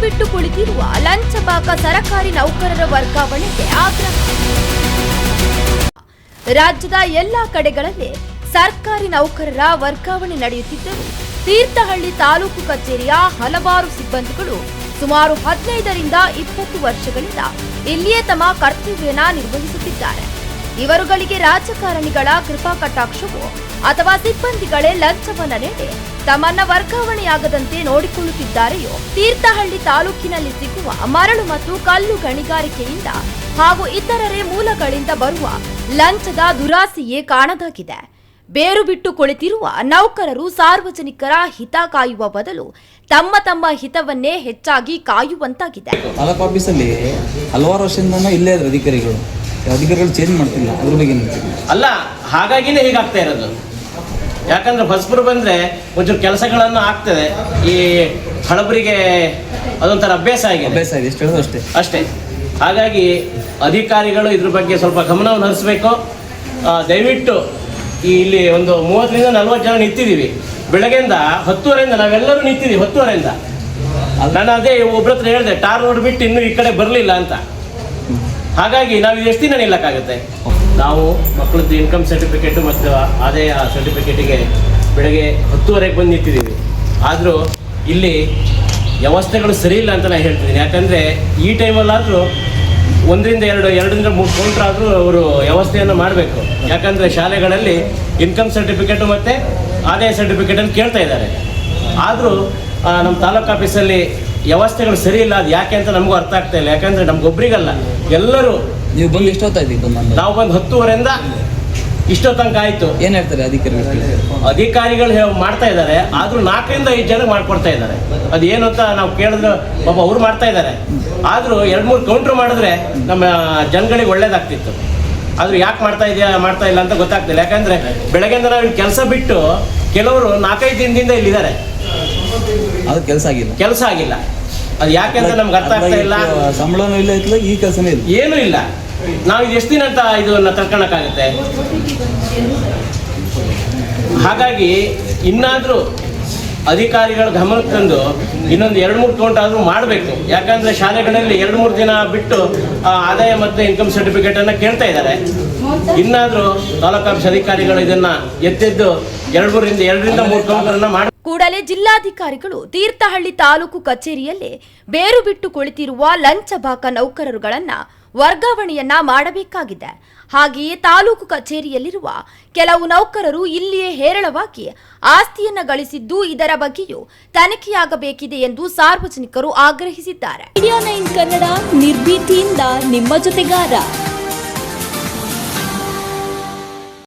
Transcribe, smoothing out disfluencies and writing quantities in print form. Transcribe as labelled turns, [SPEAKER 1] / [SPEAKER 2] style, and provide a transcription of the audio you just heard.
[SPEAKER 1] ಬಿಟ್ಟು ಕುಳಿತಿರುವ ಲಂಚಬಾಕ ಸರಕಾರಿ ನೌಕರರ ವರ್ಗಾವಣೆಗೆ ಆಗ್ರಹ. ರಾಜ್ಯದ ಎಲ್ಲಾ ಕಡೆಗಳಲ್ಲಿ ಸರ್ಕಾರಿ ನೌಕರರ ವರ್ಗಾವಣೆ ನಡೆಯುತ್ತಿದ್ದರೂ ತೀರ್ಥಹಳ್ಳಿ ತಾಲೂಕು ಕಚೇರಿಯ ಹಲವಾರು ಸಿಬ್ಬಂದಿಗಳು ಸುಮಾರು 15 ರಿಂದ 20 ವರ್ಷಗಳಿಂದ ಇಲ್ಲಿಯೇ ತಮ್ಮ ಕರ್ತವ್ಯನ ನಿರ್ವಹಿಸುತ್ತಿದ್ದಾರೆ. ಇವರುಗಳಿಗೆ ರಾಜಕಾರಣಿಗಳ ಕೃಪಾ ಕಟಾಕ್ಷವೋ ಅಥವಾ ಸಿಬ್ಬಂದಿಗಳೇ ಲಂಚವನ್ನ ನೀಡಿ ತಮ್ಮನ್ನ ವರ್ಗಾವಣೆಯಾಗದಂತೆ ನೋಡಿಕೊಳ್ಳುತ್ತಿದ್ದಾರೆಯೋ? ತೀರ್ಥಹಳ್ಳಿ ತಾಲೂಕಿನಲ್ಲಿ ಸಿಗುವ ಮರಳು ಮತ್ತು ಕಲ್ಲು ಗಣಿಗಾರಿಕೆಯಿಂದ ಹಾಗೂ ಇತರರೆ ಮೂಲಗಳಿಂದ ಬರುವ ಲಂಚದ ದುರಾಸೆಯೇ ಕಾಣದಾಗಿದೆ. ಬೇರು ಬಿಟ್ಟು ಕುಳಿತಿರುವ ನೌಕರರು ಸಾರ್ವಜನಿಕರ ಹಿತ ಕಾಯುವ ಬದಲು ತಮ್ಮ ಹಿತವನ್ನೇ ಹೆಚ್ಚಾಗಿ ಕಾಯುವಂತಾಗಿದೆ.
[SPEAKER 2] ತಾಲೂಕು ಆಫೀಸಲ್ಲಿ ಹಲವಾರು ವರ್ಷದಿಂದ ಇಲ್ಲೇ ಇದ್ರು ಅಧಿಕಾರಿಗಳು ಚೇಂಜ್ ಮಾಡ್ತಿಲ್ಲ. ಅದ್ರ ಬಗ್ಗೆ
[SPEAKER 3] ಅಲ್ಲ, ಹಾಗಾಗಿನೇ ಹೀಗಾಗ್ತಾ ಇರೋದು. ಯಾಕಂದ್ರೆ ಹೊಸಬರು ಬಂದ್ರೆ ಒಂಚೂರು ಕೆಲಸಗಳನ್ನು ಆಗ್ತದೆ. ಈ ಹಳಬರಿಗೆ ಅದೊಂಥರ ಅಭ್ಯಾಸ ಆಗಿದೆ.
[SPEAKER 2] ಎಷ್ಟು ಹೇಳೋದು
[SPEAKER 3] ಅಷ್ಟೇ. ಹಾಗಾಗಿ ಅಧಿಕಾರಿಗಳು ಇದ್ರ ಬಗ್ಗೆ ಸ್ವಲ್ಪ ಗಮನವನ್ನು ಹರಿಸಬೇಕು. ದಯವಿಟ್ಟು ಇಲ್ಲಿ ಒಂದು 30 ರಿಂದ 40 ಜನ ನಿಂತಿದ್ದೀವಿ. ಬೆಳಗ್ಗೆಯಿಂದ 10:30 ನಾವೆಲ್ಲರೂ ನಿಂತಿದ್ದೀವಿ. 10:30 ನಾನು ಅದೇ ಒಬ್ಬರ ಹತ್ರ ಹೇಳಿದೆ, ಟಾರ್ ರೋಡ್ ಬಿಟ್ಟು ಇನ್ನೂ ಈ ಕಡೆ ಬರಲಿಲ್ಲ ಅಂತ. ಹಾಗಾಗಿ ನಾವು ಎಷ್ಟು ದಿನ ನಿಲ್ಲಕ್ಕಾಗುತ್ತೆ? ನಾವು ಮಕ್ಕಳದ್ದು ಇನ್ಕಮ್ ಸರ್ಟಿಫಿಕೇಟು ಮತ್ತು ಆದಾಯ ಸರ್ಟಿಫಿಕೇಟಿಗೆ ಬೆಳಗ್ಗೆ 10:30 ಬಂದು ನಿಂತಿದ್ದೀವಿ. ಆದರೂ ಇಲ್ಲಿ ವ್ಯವಸ್ಥೆಗಳು ಸರಿ ಇಲ್ಲ ಅಂತ ನಾನು ಹೇಳ್ತಿದ್ದೀನಿ. ಯಾಕಂದರೆ ಈ ಟೈಮಲ್ಲಾದರೂ 1 ರಿಂದ 2, 2 ರಿಂದ 3 ಕೌಂಟ್ರ್ ಆದರೂ ಅವರು ವ್ಯವಸ್ಥೆಯನ್ನು ಮಾಡಬೇಕು. ಯಾಕಂದರೆ ಶಾಲೆಗಳಲ್ಲಿ ಇನ್ಕಮ್ ಸರ್ಟಿಫಿಕೇಟು ಮತ್ತು ಆದಾಯ ಸರ್ಟಿಫಿಕೇಟನ್ನು ಕೇಳ್ತಾ ಇದ್ದಾರೆ. ಆದರೂ ನಮ್ಮ ತಾಲೂಕು ಆಫೀಸಲ್ಲಿ ವ್ಯವಸ್ಥೆಗಳು ಸರಿ ಇಲ್ಲ. ಅದು ಯಾಕೆ ಅಂತ ನಮಗೂ ಅರ್ಥ ಆಗ್ತಾ ಇಲ್ಲ. ಯಾಕಂದರೆ ನಮಗೊಬ್ಬರಿಗಲ್ಲ, ಎಲ್ಲರೂ.
[SPEAKER 2] ನೀವು ಬಂದು ಎಷ್ಟೊತ್ತಾಯ್ತು?
[SPEAKER 3] ನಾವು ಬಂದು 10:30 ಇಷ್ಟೋ ತನಕ ಆಯಿತು.
[SPEAKER 2] ಏನು ಹೇಳ್ತಾರೆ
[SPEAKER 3] ಅಧಿಕಾರಿಗಳು ಮಾಡ್ತಾ ಇದ್ದಾರೆ. ಆದರೂ 4 ರಿಂದ 5 ಜನ ಮಾಡ್ಕೊಡ್ತಾ ಇದ್ದಾರೆ. ಅದು ಏನು ಅಂತ ನಾವು ಕೇಳಿದ್ರೆ ಪಾಪ ಅವ್ರು ಮಾಡ್ತಾ ಇದ್ದಾರೆ. ಆದರೂ 2-3 ಕೌಂಟ್ರ್ ಮಾಡಿದ್ರೆ ನಮ್ಮ ಜನಗಳಿಗೆ ಒಳ್ಳೇದಾಗ್ತಿತ್ತು. ಆದರೂ ಯಾಕೆ ಮಾಡ್ತಾ ಇಲ್ಲ ಅಂತ ಗೊತ್ತಾಗ್ತಿಲ್ಲ. ಯಾಕಂದರೆ ಬೆಳಗ್ಗೆಯಿಂದ ನಾವು ಇಲ್ಲಿ ಕೆಲಸ ಬಿಟ್ಟು ಕೆಲವರು 4-5 ದಿನದಿಂದ ಇಲ್ಲಿದ್ದಾರೆ.
[SPEAKER 2] ಅದು ಕೆಲಸ ಆಗಿಲ್ಲ.
[SPEAKER 3] ಅದು ಯಾಕೆ ಅಂತ ನಮ್ಗೆ ಅರ್ಥ ಆಗ್ತಾ ಇಲ್ಲ.
[SPEAKER 2] ಸಂಬಳನೂ ಇಲ್ಲ, ಈ ಕೆಲಸನೂ ಇಲ್ಲ,
[SPEAKER 3] ಏನೂ ಇಲ್ಲ. ನಾವು ಇದು ಎಷ್ಟು ದಿನ ಅಂತ ಇದನ್ನು ತಡ್ಕೊಳಕ್ಕಾಗುತ್ತೆ? ಹಾಗಾಗಿ ಇನ್ನಾದರೂ ಅಧಿಕಾರಿಗಳ ಗಮನಕ್ಕೆ ತಂದು ಇನ್ನೊಂದು 2-3 ಕೌಂಟ್ ಆದರೂ ಮಾಡಬೇಕು. ಯಾಕಂದರೆ ಶಾಲೆಗಳಲ್ಲಿ 2-3 ದಿನ ಬಿಟ್ಟು ಆದಾಯ ಮತ್ತು ಇನ್ಕಮ್ ಸರ್ಟಿಫಿಕೇಟನ್ನು ಕೇಳ್ತಾ ಇದ್ದಾರೆ. ಇನ್ನಾದರೂ ತಾಲೂಕು ಆಫೀಸ್ ಅಧಿಕಾರಿಗಳು ಇದನ್ನು ಎತ್ತೆದ್ದು 2 ರಿಂದ 3 ಕೌಂಟರನ್ನು ಮಾಡಿ
[SPEAKER 1] ಕೂಡಲೇ ಜಿಲ್ಲಾಧಿಕಾರಿಗಳು ತೀರ್ಥಹಳ್ಳಿ ತಾಲೂಕು ಕಚೇರಿಯಲ್ಲಿ ಬೇರು ಬಿಟ್ಟು ಕುಳಿತಿರುವ ಲಂಚಬಾಕ ನೌಕರರುಗಳನ್ನ ವರ್ಗಾವಣೆಯನ್ನ ಮಾಡಬೇಕಾಗಿದೆ. ಹಾಗೆಯೇ ತಾಲೂಕು ಕಚೇರಿಯಲ್ಲಿರುವ ಕೆಲವು ನೌಕರರು ಇಲ್ಲಿಯೇ ಹೇರಳವಾಗಿ ಆಸ್ತಿಯನ್ನ ಗಳಿಸಿದ್ದು, ಇದರ ಬಗ್ಗೆಯೂ ತನಿಖೆಯಾಗಬೇಕಿದೆ ಎಂದು ಸಾರ್ವಜನಿಕರು ಆಗ್ರಹಿಸಿದ್ದಾರೆ.
[SPEAKER 4] ಇಂಡಿಯಾ 9 ಕನ್ನಡ ನಿರ್ಭೀತಿಯಿಂದ ನಿಮ್ಮ ಜೊತೆಗಾರ.